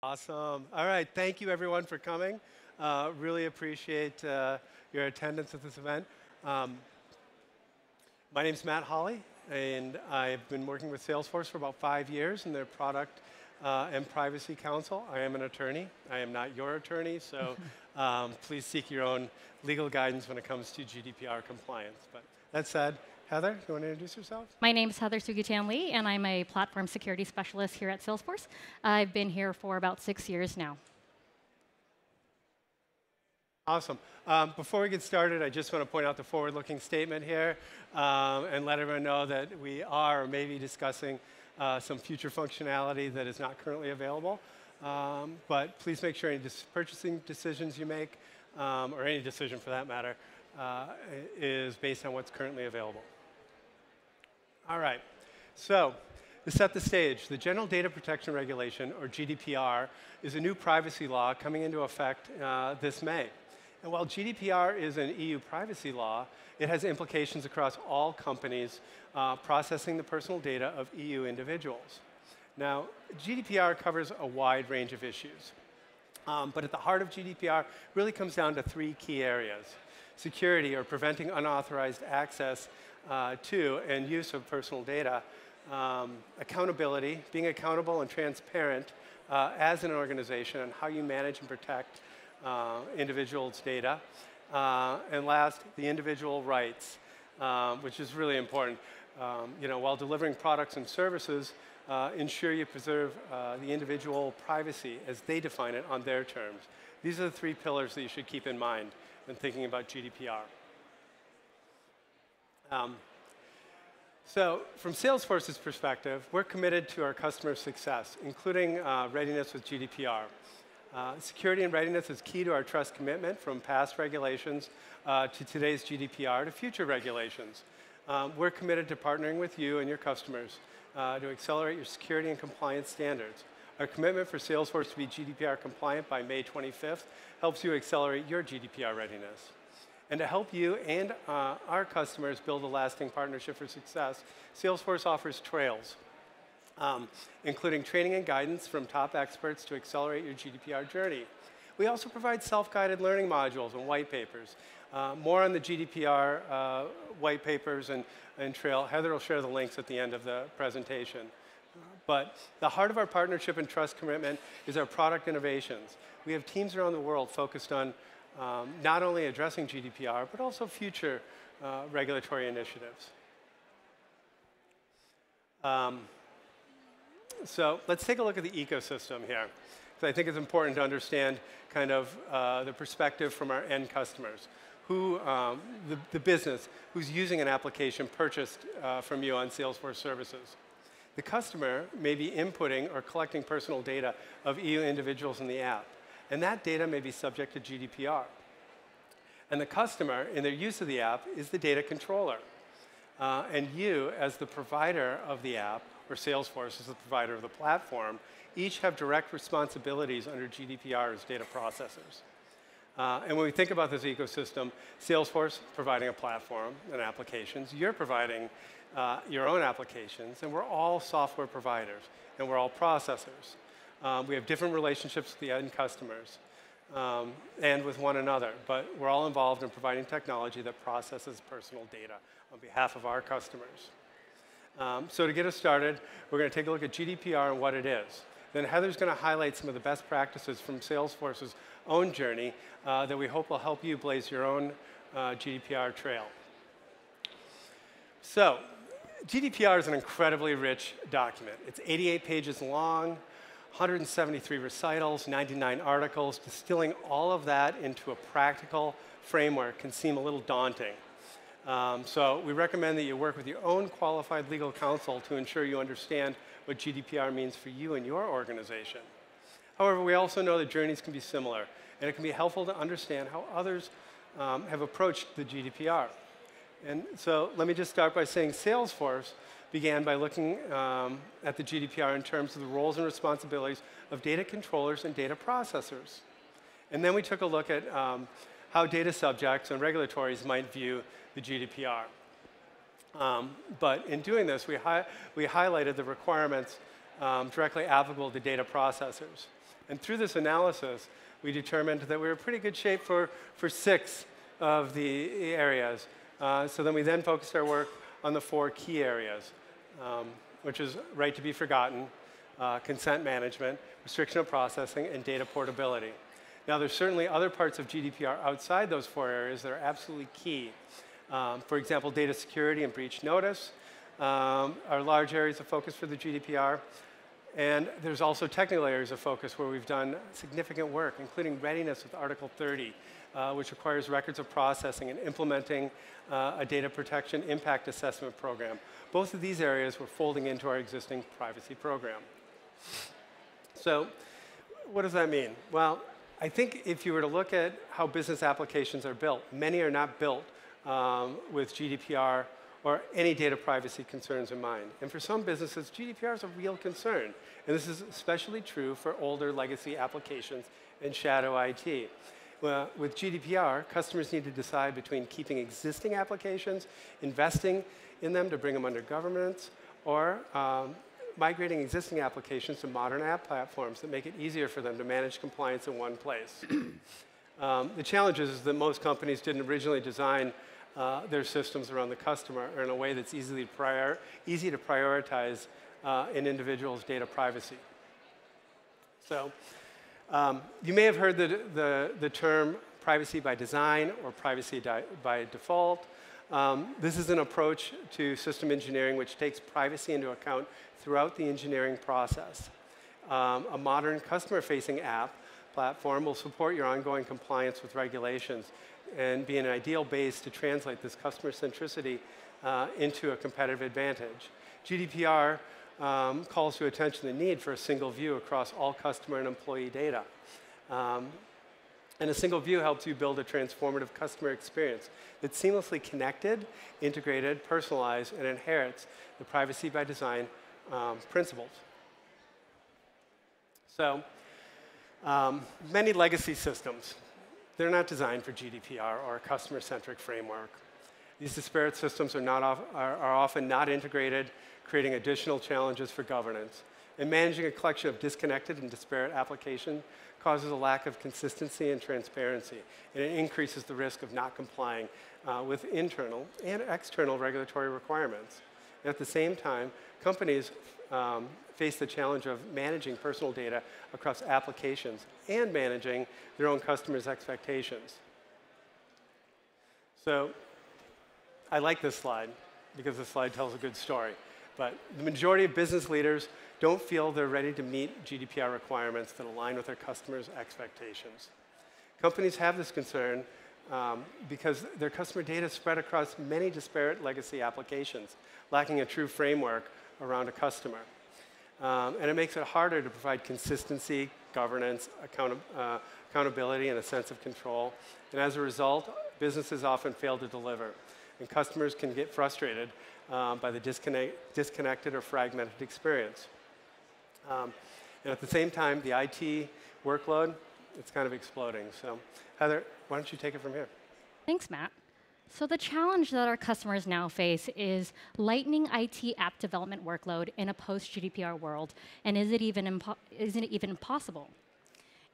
Awesome. All right, thank you everyone for coming. Really appreciate your attendance at this event. Um, my name's Matt Hawley, and I've been working with Salesforce for about 5 years in their product and privacy council. I am an attorney. I am not your attorney, so please seek your own legal guidance when it comes to GDPR compliance. But that said, Heather, you want to introduce yourself? My name is Heather Sugutan Lee, and I'm a platform security specialist here at Salesforce. I've been here for about 6 years now. Awesome. Before we get started, I just want to point out the forward-looking statement here and let everyone know that we are or may be discussing some future functionality that is not currently available. But please make sure any purchasing decisions you make, or any decision for that matter, is based on what's currently available. All right, so to set the stage, the General Data Protection Regulation, or GDPR, is a new privacy law coming into effect this May. And while GDPR is an EU privacy law, it has implications across all companies processing the personal data of EU individuals. Now, GDPR covers a wide range of issues. But at the heart of GDPR really comes down to 3 key areas: security, or preventing unauthorized access to and use of personal data; accountability, being accountable and transparent as an organization on how you manage and protect individuals' data; and last, the individual rights, which is really important. While delivering products and services, ensure you preserve the individual privacy as they define it on their terms. These are the 3 pillars that you should keep in mind when thinking about GDPR. So from Salesforce's perspective, we're committed to our customer success, including readiness with GDPR. Security and readiness is key to our trust commitment, from past regulations to today's GDPR to future regulations. We're committed to partnering with you and your customers to accelerate your security and compliance standards. Our commitment for Salesforce to be GDPR compliant by May 25th helps you accelerate your GDPR readiness. And to help you and our customers build a lasting partnership for success, Salesforce offers trails, including training and guidance from top experts to accelerate your GDPR journey. We also provide self-guided learning modules and white papers. More on the GDPR white papers and trail. Heather will share the links at the end of the presentation. But the heart of our partnership and trust commitment is our product innovations. We have teams around the world focused on not only addressing GDPR, but also future regulatory initiatives. So let's take a look at the ecosystem here, because I think it's important to understand kind of the perspective from our end customers, who the business who's using an application purchased from you on Salesforce services. The customer may be inputting or collecting personal data of EU individuals in the app, and that data may be subject to GDPR. And the customer, in their use of the app, is the data controller. And you, as the provider of the app, or Salesforce as the provider of the platform, each have direct responsibilities under GDPR as data processors. And when we think about this ecosystem, Salesforce providing a platform and applications, you're providing your own applications, and we're all software providers, and we're all processors. We have different relationships with the end customers and with one another, but we're all involved in providing technology that processes personal data on behalf of our customers. So to get us started, we're going to take a look at GDPR and what it is. Then Heather's going to highlight some of the best practices from Salesforce's own journey that we hope will help you blaze your own GDPR trail. So GDPR is an incredibly rich document. It's 88 pages long, 173 recitals, 99 articles. Distilling all of that into a practical framework can seem a little daunting. So we recommend that you work with your own qualified legal counsel to ensure you understand what GDPR means for you and your organization. However, we also know that journeys can be similar, and it can be helpful to understand how others have approached the GDPR. And so let me just start by saying Salesforce began by looking at the GDPR in terms of the roles and responsibilities of data controllers and data processors. And then we took a look at how data subjects and regulatories might view the GDPR. But in doing this, we highlighted the requirements directly applicable to data processors. And through this analysis, we determined that we were in pretty good shape for 6 of the areas. So then we focused our work on the 4 key areas, which is right to be forgotten, consent management, restriction of processing, and data portability. Now, there's certainly other parts of GDPR outside those 4 areas that are absolutely key. For example, data security and breach notice are large areas of focus for the GDPR. And there's also technical areas of focus where we've done significant work, including readiness with Article 30, which requires records of processing and implementing a data protection impact assessment program. Both of these areas we're folding into our existing privacy program. So what does that mean? Well, I think if you were to look at how business applications are built, many are not built with GDPR or any data privacy concerns in mind. And for some businesses, GDPR is a real concern. And this is especially true for older legacy applications and shadow IT. Well, with GDPR, customers need to decide between keeping existing applications, investing in them to bring them under governance, or migrating existing applications to modern app platforms that make it easier for them to manage compliance in one place. The challenge is that most companies didn't originally design their systems around the customer or in a way that's easy to prioritize an individual's data privacy. So you may have heard the term privacy by design or privacy by default. This is an approach to system engineering which takes privacy into account throughout the engineering process. A modern customer-facing app platform will support your ongoing compliance with regulations and be an ideal base to translate this customer centricity into a competitive advantage. GDPR calls to attention the need for a single view across all customer and employee data. And a single view helps you build a transformative customer experience that's seamlessly connected, integrated, personalized, and inherits the privacy by design principles. So many legacy systems, they're not designed for GDPR or a customer-centric framework. These disparate systems are often not integrated, creating additional challenges for governance. And managing a collection of disconnected and disparate applications causes a lack of consistency and transparency, and it increases the risk of not complying with internal and external regulatory requirements. And at the same time, companies face the challenge of managing personal data across applications and managing their own customers' expectations. So I like this slide because this slide tells a good story. But the majority of business leaders don't feel they're ready to meet GDPR requirements that align with their customers' expectations. Companies have this concern because their customer data is spread across many disparate legacy applications, lacking a true framework around a customer. And it makes it harder to provide consistency, governance, accountability, and a sense of control. And as a result, businesses often fail to deliver. And customers can get frustrated by the disconnected or fragmented experience. And at the same time, the IT workload, it's kind of exploding. So Heather, why don't you take it from here? Thanks, Matt. So the challenge that our customers now face is lightening IT app development workload in a post-GDPR world, and isn't it even possible?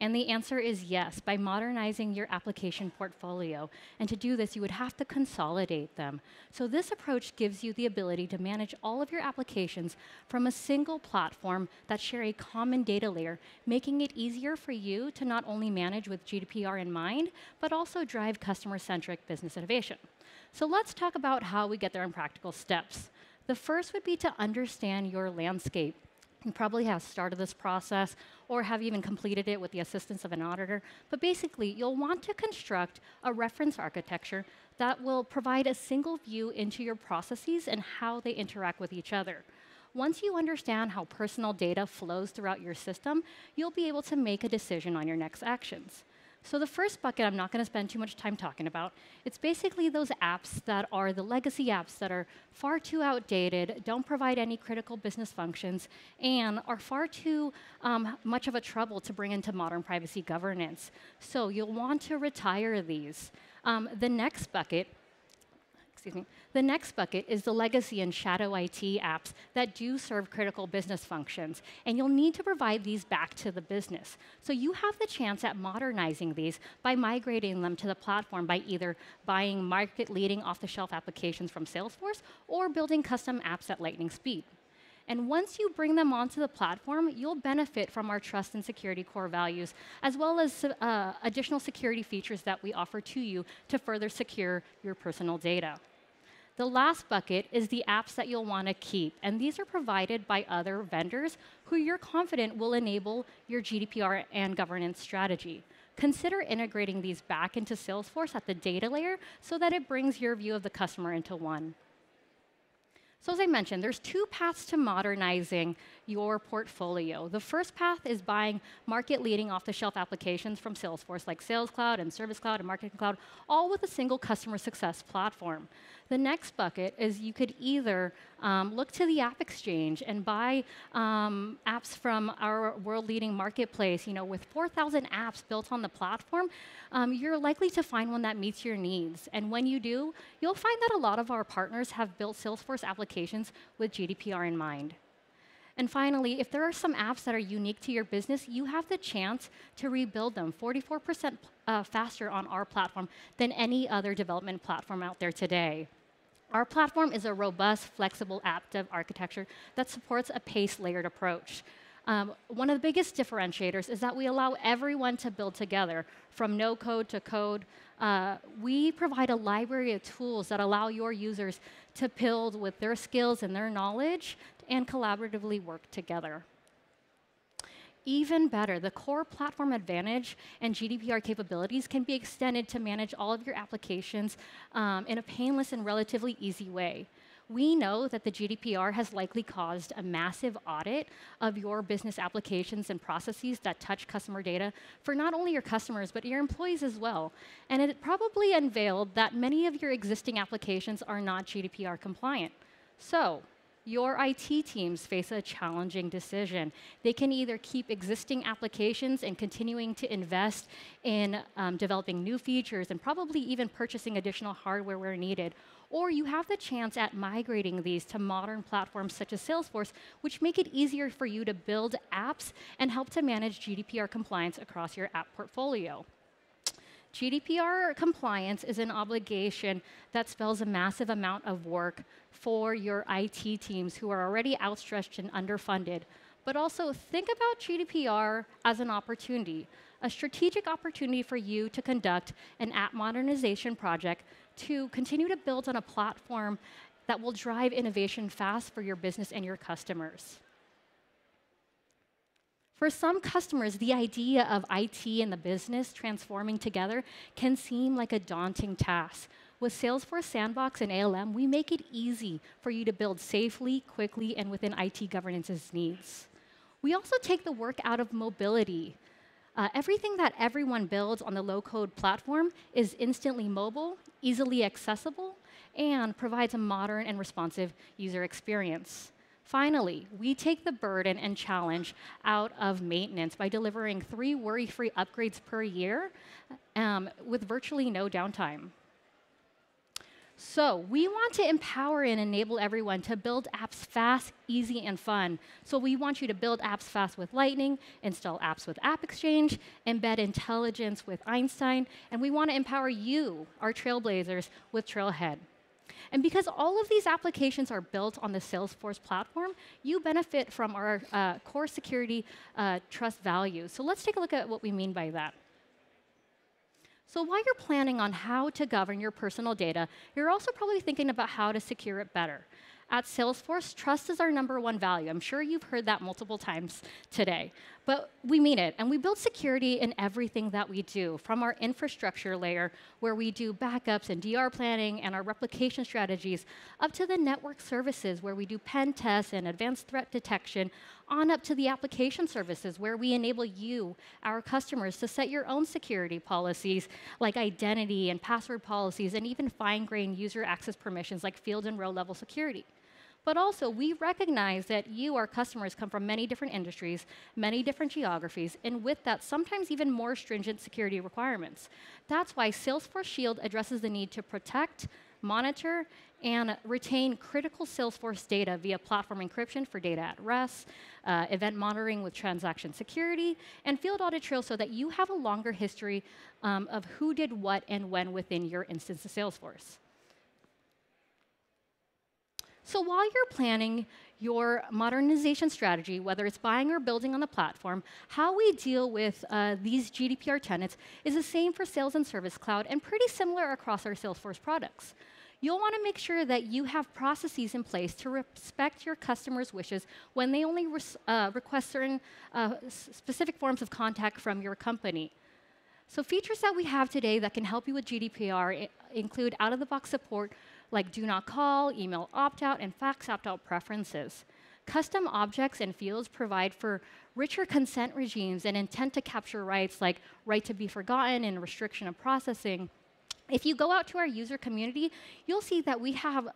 And the answer is yes, by modernizing your application portfolio. And to do this, you would have to consolidate them. So this approach gives you the ability to manage all of your applications from a single platform that share a common data layer, making it easier for you to not only manage with GDPR in mind, but also drive customer-centric business innovation. So let's talk about how we get there in practical steps. The first would be to understand your landscape. You probably have started this process or have even completed it with the assistance of an auditor. But basically, you'll want to construct a reference architecture that will provide a single view into your processes and how they interact with each other. Once you understand how personal data flows throughout your system, you'll be able to make a decision on your next actions. So the first bucket I'm not going to spend too much time talking about. It's basically those apps that are the legacy apps that are far too outdated, don't provide any critical business functions, and are far too much of a trouble to bring into modern privacy governance. So you'll want to retire these. The next bucket, excuse me. The next bucket is the legacy and shadow IT apps that do serve critical business functions, and you'll need to provide these back to the business. So you have the chance at modernizing these by migrating them to the platform by either buying market-leading off-the-shelf applications from Salesforce or building custom apps at lightning speed. And once you bring them onto the platform, you'll benefit from our trust and security core values, as well as additional security features that we offer to you to further secure your personal data. The last bucket is the apps that you'll want to keep, and these are provided by other vendors who you're confident will enable your GDPR and governance strategy. Consider integrating these back into Salesforce at the data layer so that it brings your view of the customer into one. So as I mentioned, there's two paths to modernizing your portfolio. The first path is buying market-leading off-the-shelf applications from Salesforce, like Sales Cloud and Service Cloud and Marketing Cloud, all with a single customer success platform. The next bucket is you could either look to the App Exchange and buy apps from our world-leading marketplace. You know, with 4,000 apps built on the platform, you're likely to find one that meets your needs. And when you do, you'll find that a lot of our partners have built Salesforce applications with GDPR in mind. And finally, if there are some apps that are unique to your business, you have the chance to rebuild them 44% faster on our platform than any other development platform out there today. Our platform is a robust, flexible app dev architecture that supports a pace-layered approach. One of the biggest differentiators is that we allow everyone to build together, from no code to code. We provide a library of tools that allow your users to build with their skills and their knowledge and collaboratively work together. Even better, the core platform advantage and GDPR capabilities can be extended to manage all of your applications in a painless and relatively easy way. We know that the GDPR has likely caused a massive audit of your business applications and processes that touch customer data for not only your customers, but your employees as well. And it probably unveiled that many of your existing applications are not GDPR compliant. So, your IT teams face a challenging decision. They can either keep existing applications and continuing to invest in developing new features and probably even purchasing additional hardware where needed, or you have the chance at migrating these to modern platforms such as Salesforce, which make it easier for you to build apps and help to manage GDPR compliance across your app portfolio. GDPR compliance is an obligation that spells a massive amount of work for your IT teams who are already outstretched and underfunded. But also think about GDPR as an opportunity, a strategic opportunity for you to conduct an app modernization project to continue to build on a platform that will drive innovation fast for your business and your customers. For some customers, the idea of IT and the business transforming together can seem like a daunting task. With Salesforce Sandbox and ALM, we make it easy for you to build safely, quickly, and within IT governance's needs. We also take the work out of mobility. Everything that everyone builds on the low-code platform is instantly mobile, easily accessible, and provides a modern and responsive user experience. Finally, we take the burden and challenge out of maintenance by delivering 3 worry-free upgrades per year with virtually no downtime. So we want to empower and enable everyone to build apps fast, easy, and fun. So we want you to build apps fast with Lightning, install apps with App Exchange, embed intelligence with Einstein, and we want to empower you, our trailblazers, with Trailhead. And because all of these applications are built on the Salesforce platform, you benefit from our core security trust values. So let's take a look at what we mean by that. So while you're planning on how to govern your personal data, you're also probably thinking about how to secure it better. At Salesforce, trust is our #1 value. I'm sure you've heard that multiple times today. But we mean it, and we build security in everything that we do, from our infrastructure layer, where we do backups and DR planning and our replication strategies, up to the network services, where we do pen tests and advanced threat detection, on up to the application services, where we enable you, our customers, to set your own security policies, like identity and password policies, and even fine-grained user access permissions, like field and row-level security. But also, we recognize that you, our customers, come from many different industries, many different geographies, and with that, sometimes even more stringent security requirements. That's why Salesforce Shield addresses the need to protect, monitor, and retain critical Salesforce data via platform encryption for data at rest, event monitoring with transaction security, and field audit trails so that you have a longer history of who did what and when within your instance of Salesforce. So while you're planning your modernization strategy, whether it's buying or building on the platform, how we deal with these GDPR tenets is the same for Sales and Service Cloud and pretty similar across our Salesforce products. You'll want to make sure that you have processes in place to respect your customers' wishes when they only request certain specific forms of contact from your company. So features that we have today that can help you with GDPR include out-of-the-box support like do not call, email opt-out, and fax opt-out preferences. Custom objects and fields provide for richer consent regimes and intent to capture rights like right to be forgotten and restriction of processing. If you go out to our user community, you'll see that we have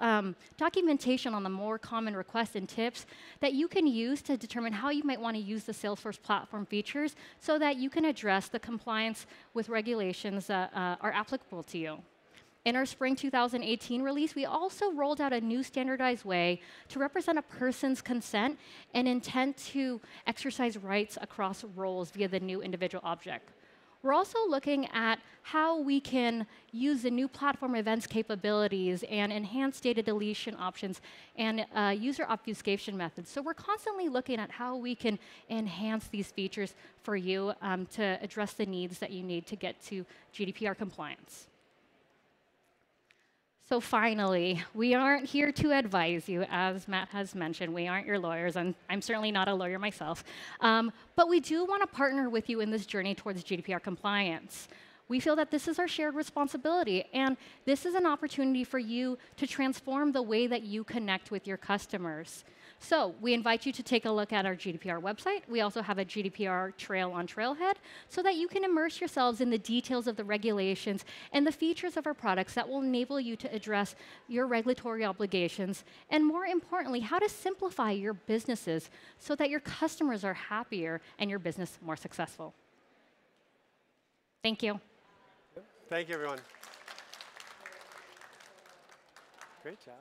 documentation on the more common requests and tips that you can use to determine how you might want to use the Salesforce platform features so that you can address the compliance with regulations that are applicable to you. In our spring 2018 release, we also rolled out a new standardized way to represent a person's consent and intent to exercise rights across roles via the new individual object. We're also looking at how we can use the new platform events capabilities and enhanced data deletion options and user obfuscation methods. So we're constantly looking at how we can enhance these features for you to address the needs that you need to get to GDPR compliance. So finally, we aren't here to advise you, as Matt has mentioned. We aren't your lawyers, and I'm certainly not a lawyer myself. But we do want to partner with you in this journey towards GDPR compliance. We feel that this is our shared responsibility, and this is an opportunity for you to transform the way that you connect with your customers. So we invite you to take a look at our GDPR website. We also have a GDPR trail on Trailhead so that you can immerse yourselves in the details of the regulations and the features of our products that will enable you to address your regulatory obligations, and more importantly, how to simplify your businesses so that your customers are happier and your business more successful. Thank you. Thank you, everyone. Great job.